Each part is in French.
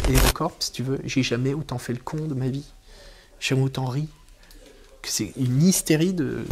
HeroCorp, si tu veux, j'ai jamais autant fait le con de ma vie. J'ai jamais autant ri. Que c'est une hystérie de...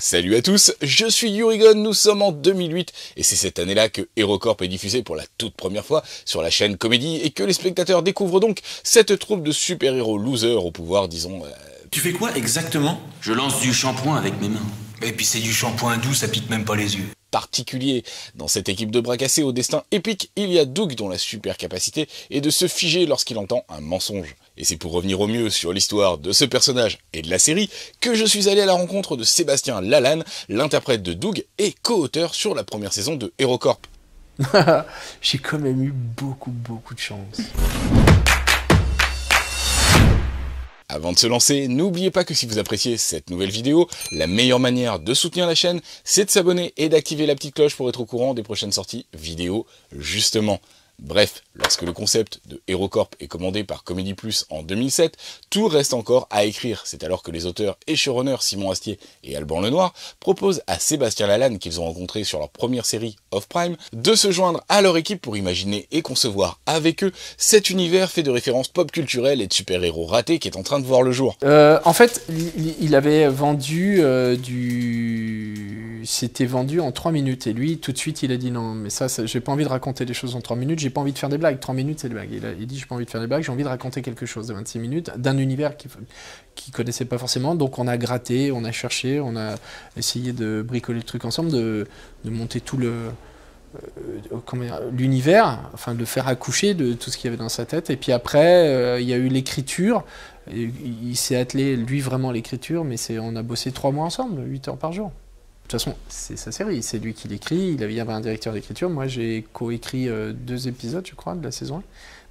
Salut à tous, je suis Yurigon, nous sommes en 2008 et c'est cette année-là que HeroCorp est diffusé pour la toute première fois sur la chaîne Comédie et que les spectateurs découvrent donc cette troupe de super-héros losers au pouvoir, disons... Tu fais quoi exactement? Je lance du shampoing avec mes mains. Et puis c'est du shampoing doux, ça pique même pas les yeux. particulier. Dans cette équipe de bras cassés au destin épique, il y a Doug dont la super capacité est de se figer lorsqu'il entend un mensonge. Et c'est pour revenir au mieux sur l'histoire de ce personnage et de la série que je suis allé à la rencontre de Sébastien Lalanne, l'interprète de Doug et co-auteur sur la première saison de HeroCorp. J'ai quand même eu beaucoup de chance. Avant de se lancer, n'oubliez pas que si vous appréciez cette nouvelle vidéo, la meilleure manière de soutenir la chaîne, c'est de s'abonner et d'activer la petite cloche pour être au courant des prochaines sorties vidéo, justement. Bref, lorsque le concept de HeroCorp est commandé par Comédie Plus en 2007, tout reste encore à écrire. C'est alors que les auteurs et showrunners Simon Astier et Alban Lenoir proposent à Sébastien Lalanne, qu'ils ont rencontré sur leur première série Off Prime, de se joindre à leur équipe pour imaginer et concevoir avec eux cet univers fait de références pop culturelles et de super-héros ratés qui est en train de voir le jour. En fait, il avait vendu C'était vendu en 3 minutes et lui, tout de suite, il a dit non, mais ça j'ai pas envie de raconter des choses en 3 minutes, j'ai pas envie de faire des blagues. 3 minutes, c'est des blagues. Il dit j'ai pas envie de faire des blagues, j'ai envie de raconter quelque chose de 26 minutes, d'un univers qu'il connaissait pas forcément. Donc on a gratté, on a cherché, on a essayé de bricoler le truc ensemble, de monter tout l'univers, enfin de le faire accoucher de tout ce qu'il y avait dans sa tête. Et puis après, il y a eu l'écriture. Il s'est attelé, lui, vraiment à l'écriture, mais on a bossé 3 mois ensemble, 8 heures par jour. De toute façon, c'est sa série, c'est lui qui l'écrit, il y avait un directeur d'écriture, moi j'ai coécrit 2 épisodes, je crois, de la saison 1,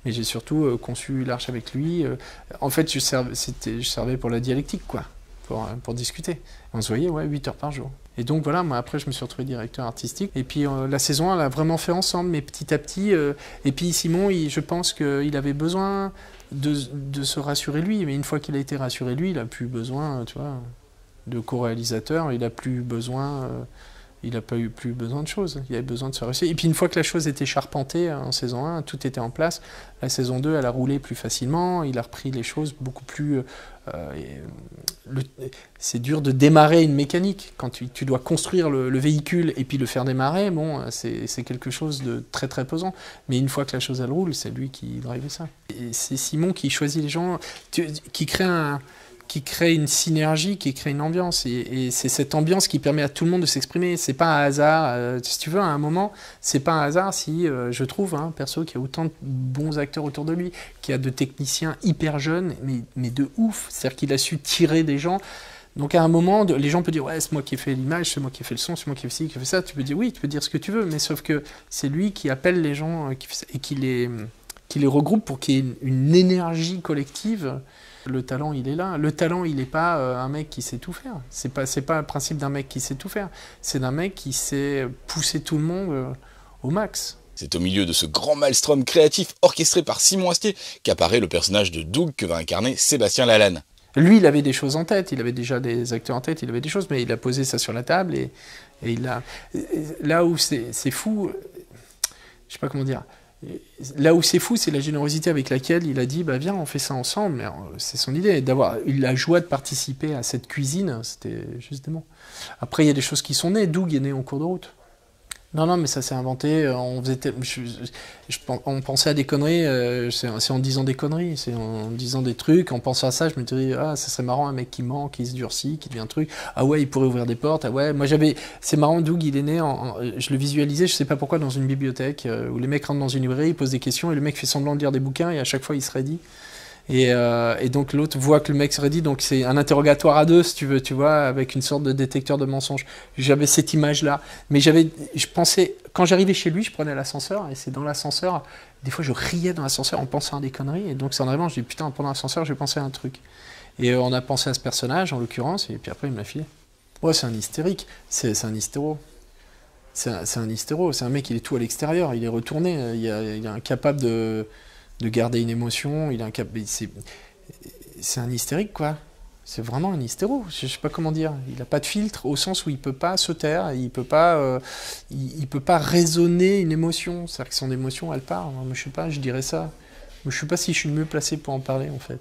mais j'ai surtout conçu l'arche avec lui. En fait, je servais pour la dialectique, quoi, pour discuter. On se voyait, 8 heures par jour. Et donc voilà, moi après je me suis retrouvé directeur artistique, et puis la saison 1, on l'a vraiment fait ensemble, mais petit à petit, et puis Simon, je pense qu'il avait besoin de se rassurer lui, mais une fois qu'il a été rassuré lui, il n'a plus besoin, tu vois, de co-réalisateur, il n'a plus besoin, il n'a pas eu plus besoin de choses, il avait besoin de se réussir. Et puis une fois que la chose était charpentée en saison 1, tout était en place, la saison 2, elle a roulé plus facilement, il a repris les choses beaucoup plus... c'est dur de démarrer une mécanique, quand tu dois construire le véhicule et puis le faire démarrer, bon, c'est quelque chose de très pesant. Mais une fois que la chose elle roule, c'est lui qui drivait ça. Et c'est Simon qui choisit les gens, qui crée une synergie, qui crée une ambiance. Et c'est cette ambiance qui permet à tout le monde de s'exprimer. C'est pas un hasard. Si tu veux, à un moment, c'est pas un hasard si, je trouve, perso, qu'il y a autant de bons acteurs autour de lui, qu'il y a de techniciens hyper jeunes, mais de ouf. C'est-à-dire qu'il a su tirer des gens. Donc à un moment, les gens peuvent dire « Ouais, c'est moi qui ai fait l'image, c'est moi qui ai fait le son, c'est moi qui ai fait ci, qui ai fait ça. » Tu peux dire « Oui, tu peux dire ce que tu veux. » Mais sauf que c'est lui qui appelle les gens et qui les regroupe pour qu'il y ait une énergie collective. Le talent, il est là. Le talent, il n'est pas un mec qui sait tout faire. C'est pas le principe d'un mec qui sait tout faire. C'est d'un mec qui sait pousser tout le monde au max. C'est au milieu de ce grand maelstrom créatif orchestré par Simon Astier qu'apparaît le personnage de Doug que va incarner Sébastien Lalanne. Lui, il avait des choses en tête, il avait déjà des acteurs en tête, il avait des choses, mais il a posé ça sur la table et il a... Là où c'est fou, je sais pas comment dire... Là où c'est fou, c'est la générosité avec laquelle il a dit bah viens, on fait ça ensemble. C'est son idée d'avoir eu la joie de participer à cette cuisine, c'était juste dément. Après, il y a des choses qui sont nées. Doug est né en cours de route. Non, mais ça s'est inventé. On pensait à des conneries. C'est en disant des conneries, c'est en disant des trucs, en pensant à ça, je me disais ça serait marrant un mec qui ment, qui se durcit, qui devient un truc. Ah ouais, il pourrait ouvrir des portes. Ah ouais, moi c'est marrant. Doug, il est né. Je le visualisais, je sais pas pourquoi, dans une bibliothèque où les mecs rentrent dans une librairie, ils posent des questions et le mec fait semblant de lire des bouquins et à chaque fois il se redit. Et donc l'autre voit que le mec se redit, donc c'est un interrogatoire à 2, si tu veux, tu vois, avec une sorte de détecteur de mensonges. J'avais cette image-là, mais je pensais, quand j'arrivais chez lui, je prenais l'ascenseur, et c'est dans l'ascenseur, des fois je riais dans l'ascenseur en pensant à des conneries, et donc c'est en arrivant, je dis putain, pendant l'ascenseur, j'ai pensé à un truc. Et on a pensé à ce personnage, en l'occurrence, et puis après il me l'a filé. Ouais, c'est un hystérique, c'est un hystéro. C'est un hystéro, c'est un mec, il est tout à l'extérieur, il est retourné, il est incapable de garder une émotion, c'est un hystérique, quoi. C'est vraiment un hystéro, je sais pas comment dire. Il n'a pas de filtre, au sens où il peut pas se taire, il peut pas raisonner une émotion. C'est-à-dire que son émotion, elle part. Moi, je sais pas, je dirais ça. Je sais pas si je suis le mieux placé pour en parler, en fait.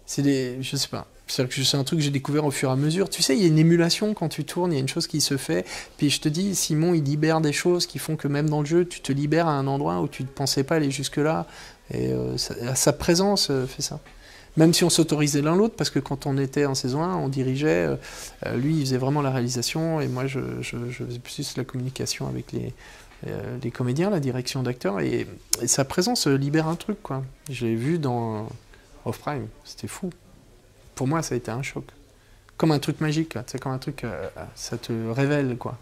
Je sais pas. C'est un truc que j'ai découvert au fur et à mesure. Tu sais, il y a une émulation quand tu tournes, il y a une chose qui se fait. Puis je te dis, Simon, il libère des choses qui font que même dans le jeu, tu te libères à un endroit où tu ne pensais pas aller jusque-là. Et sa présence fait ça. Même si on s'autorisait l'un l'autre, parce que quand on était en saison 1, on dirigeait, lui il faisait vraiment la réalisation, et moi je faisais plus la communication avec les comédiens, la direction d'acteurs, et sa présence libère un truc, quoi. Je l'ai vu dans Off-Prime, c'était fou. Pour moi ça a été un choc. Comme un truc magique, c'est comme un truc, ça te révèle, quoi.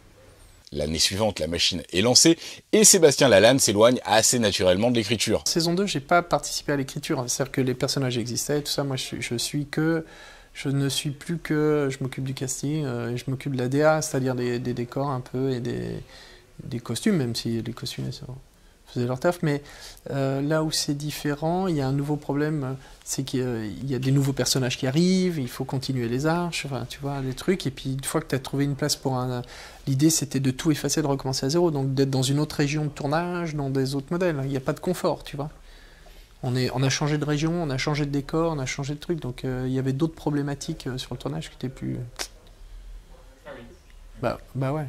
L'année suivante, la machine est lancée et Sébastien Lalanne s'éloigne assez naturellement de l'écriture. Saison 2, j'ai pas participé à l'écriture, c'est-à-dire que les personnages existaient et tout ça, moi je ne suis plus que, je m'occupe du casting, et je m'occupe de la DA, c'est-à-dire des décors un peu et des costumes, même si les costumiers faisaient leur taf, mais là où c'est différent, il y a un nouveau problème, c'est qu'il y a des nouveaux personnages qui arrivent, il faut continuer les arches, enfin, tu vois, des trucs, et puis une fois que tu as trouvé une place pour un... L'idée c'était de tout effacer, de recommencer à zéro, donc d'être dans une autre région de tournage, dans des autres modèles, il n'y a pas de confort, tu vois. On a changé de région, on a changé de décor, on a changé de truc, donc il y avait d'autres problématiques sur le tournage qui étaient plus... Bah ouais.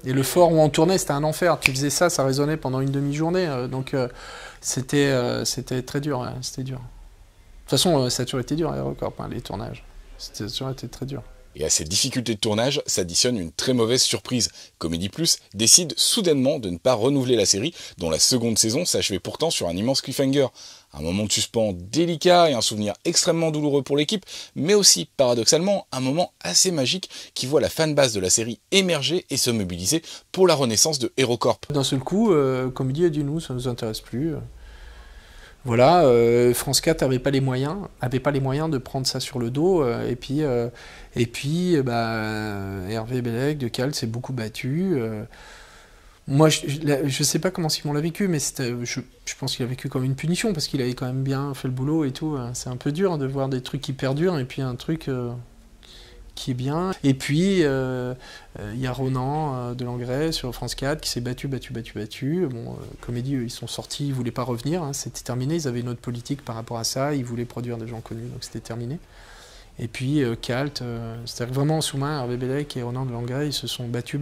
Et le fort où on tournait, c'était un enfer. Tu faisais ça, ça résonnait pendant une demi-journée. Donc c'était très dur. Ouais, c'était dur. De toute façon, ça a toujours été dur, AeroCorp, hein, les tournages. Ça a toujours été très dur. Et à ces difficultés de tournage s'additionne une très mauvaise surprise. Comédie Plus décide soudainement de ne pas renouveler la série, dont la seconde saison s'achevait pourtant sur un immense cliffhanger. Un moment de suspens délicat et un souvenir extrêmement douloureux pour l'équipe, mais aussi, paradoxalement, un moment assez magique qui voit la fanbase de la série émerger et se mobiliser pour la renaissance de HeroCorp. D'un seul coup, Comédie a dit nous, ça ne nous intéresse plus. Voilà, France 4 n'avait pas les moyens de prendre ça sur le dos, et puis Hervé Bellec de Cal s'est beaucoup battu. Moi, je sais pas comment Simon l'a vécu, mais je pense qu'il a vécu comme une punition, parce qu'il avait quand même bien fait le boulot et tout. C'est un peu dur de voir des trucs qui perdurent, et puis un truc qui est bien. Et puis, il y a Ronan de Langray sur France 4 qui s'est battu. Bon, Comédie, ils sont sortis, ils voulaient pas revenir, hein, c'était terminé. Ils avaient une autre politique par rapport à ça, ils voulaient produire des gens connus, donc c'était terminé. Et puis Calt, c'est-à-dire vraiment en sous-main, Hervé Bellec et Ronan de Langray, ils se sont battus.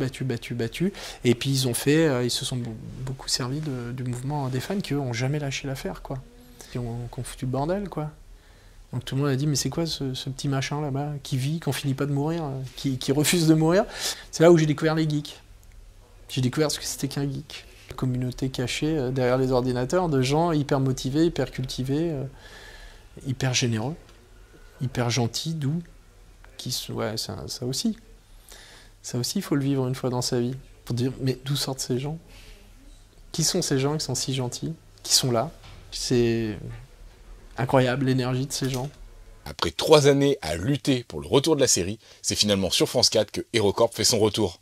Et puis ils se sont beaucoup servis du mouvement des fans qui eux ont jamais lâché l'affaire, quoi. Qui ont foutu le bordel, quoi. Donc tout le monde a dit mais c'est quoi ce petit machin là-bas qui vit, qu'on finit pas de mourir, qui refuse de mourir. C'est là où j'ai découvert les geeks. J'ai découvert ce que c'était qu'un geek. Une communauté cachée derrière les ordinateurs de gens hyper motivés, hyper cultivés, hyper généreux, hyper gentils, doux. Ouais, ça aussi. Ça aussi, il faut le vivre une fois dans sa vie. Pour dire mais d'où sortent ces gens? Qui sont ces gens qui sont si gentils, qui sont là? C'est... incroyable l'énergie de ces gens. Après 3 années à lutter pour le retour de la série, c'est finalement sur France 4 que HeroCorp fait son retour.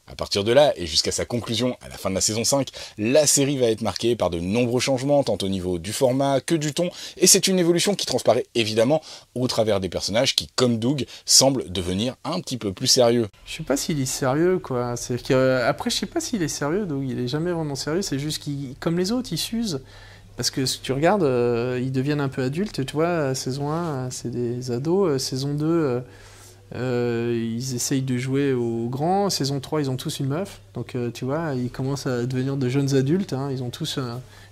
À partir de là, et jusqu'à sa conclusion à la fin de la saison 5, la série va être marquée par de nombreux changements, tant au niveau du format que du ton, et c'est une évolution qui transparaît évidemment au travers des personnages qui, comme Doug, semblent devenir un petit peu plus sérieux. Je sais pas s'il est sérieux, quoi. Après, je sais pas s'il est sérieux, Doug, il est jamais vraiment sérieux, c'est juste qu'il, comme les autres, il s'use. Parce que si tu regardes, ils deviennent un peu adultes, tu vois, saison 1, c'est des ados, saison 2, ils essayent de jouer aux grands, saison 3, ils ont tous une meuf, donc tu vois, ils commencent à devenir de jeunes adultes, hein, ils ont tous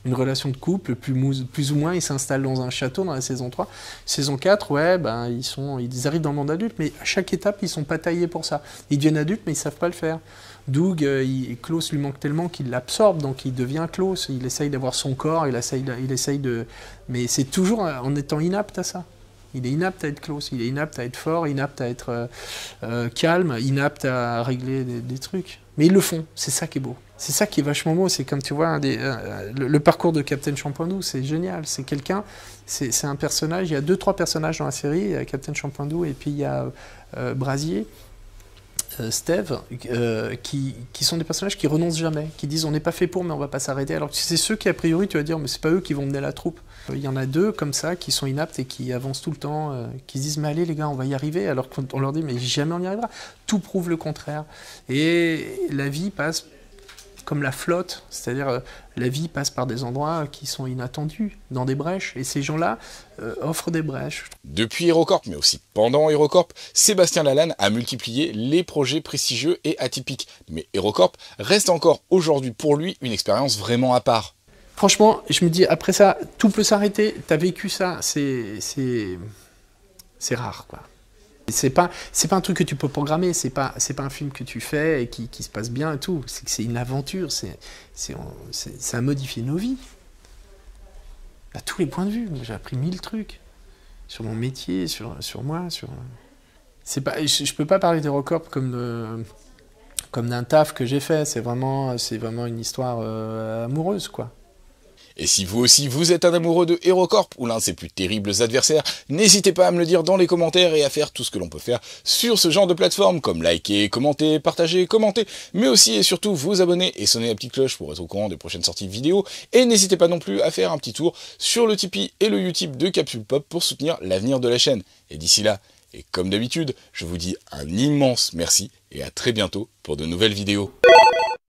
une relation de couple, plus ou moins, ils s'installent dans un château dans la saison 3. Saison 4, ouais, ben, ils arrivent dans le monde adulte, mais à chaque étape, ils sont pas taillés pour ça. Ils deviennent adultes, mais ils savent pas le faire. Doug, Klaus lui manque tellement qu'il l'absorbe, donc il devient Klaus. Il essaye d'avoir son corps, il essaye de... Mais c'est toujours en étant inapte à ça. Il est inapte à être Klaus, il est inapte à être fort, inapte à être calme, inapte à régler des trucs. Mais ils le font, c'est ça qui est beau. C'est ça qui est vachement beau, c'est comme tu vois, le parcours de Captain Champouindou, c'est génial. C'est quelqu'un, c'est un personnage, il y a 2-3 personnages dans la série, il y a Captain Champouindou et puis il y a Brasier. Steve, qui sont des personnages qui renoncent jamais, qui disent on n'est pas fait pour mais on va pas s'arrêter, alors que c'est ceux qui a priori tu vas dire mais c'est pas eux qui vont mener la troupe. Il y en a 2 comme ça qui sont inaptes et qui avancent tout le temps, qui se disent mais allez les gars on va y arriver, alors qu'on leur dit mais jamais on y arrivera. Tout prouve le contraire et la vie passe comme la flotte, c'est-à-dire la vie passe par des endroits qui sont inattendus, dans des brèches, et ces gens-là offrent des brèches. Depuis HeroCorp, mais aussi pendant HeroCorp, Sébastien Lalanne a multiplié les projets prestigieux et atypiques. Mais HeroCorp reste encore aujourd'hui pour lui une expérience vraiment à part. Franchement, je me dis, après ça, tout peut s'arrêter, t'as vécu ça, c'est rare, quoi. C'est pas un truc que tu peux programmer, c'est pas un film que tu fais et qui se passe bien et tout. C'est une aventure, ça a modifié nos vies. À tous les points de vue, j'ai appris 1000 trucs. Sur mon métier, sur moi, je peux pas parler d'HeroCorp comme d'un taf que j'ai fait, c'est vraiment une histoire amoureuse, quoi. Et si vous aussi vous êtes un amoureux de HeroCorp ou l'un de ses plus terribles adversaires, n'hésitez pas à me le dire dans les commentaires et à faire tout ce que l'on peut faire sur ce genre de plateforme, comme liker, commenter, partager, commenter, mais aussi et surtout vous abonner et sonner la petite cloche pour être au courant des prochaines sorties vidéo. Et n'hésitez pas non plus à faire un petit tour sur le Tipeee et le Utip de Capsule Pop pour soutenir l'avenir de la chaîne. Et d'ici là, et comme d'habitude, je vous dis un immense merci et à très bientôt pour de nouvelles vidéos.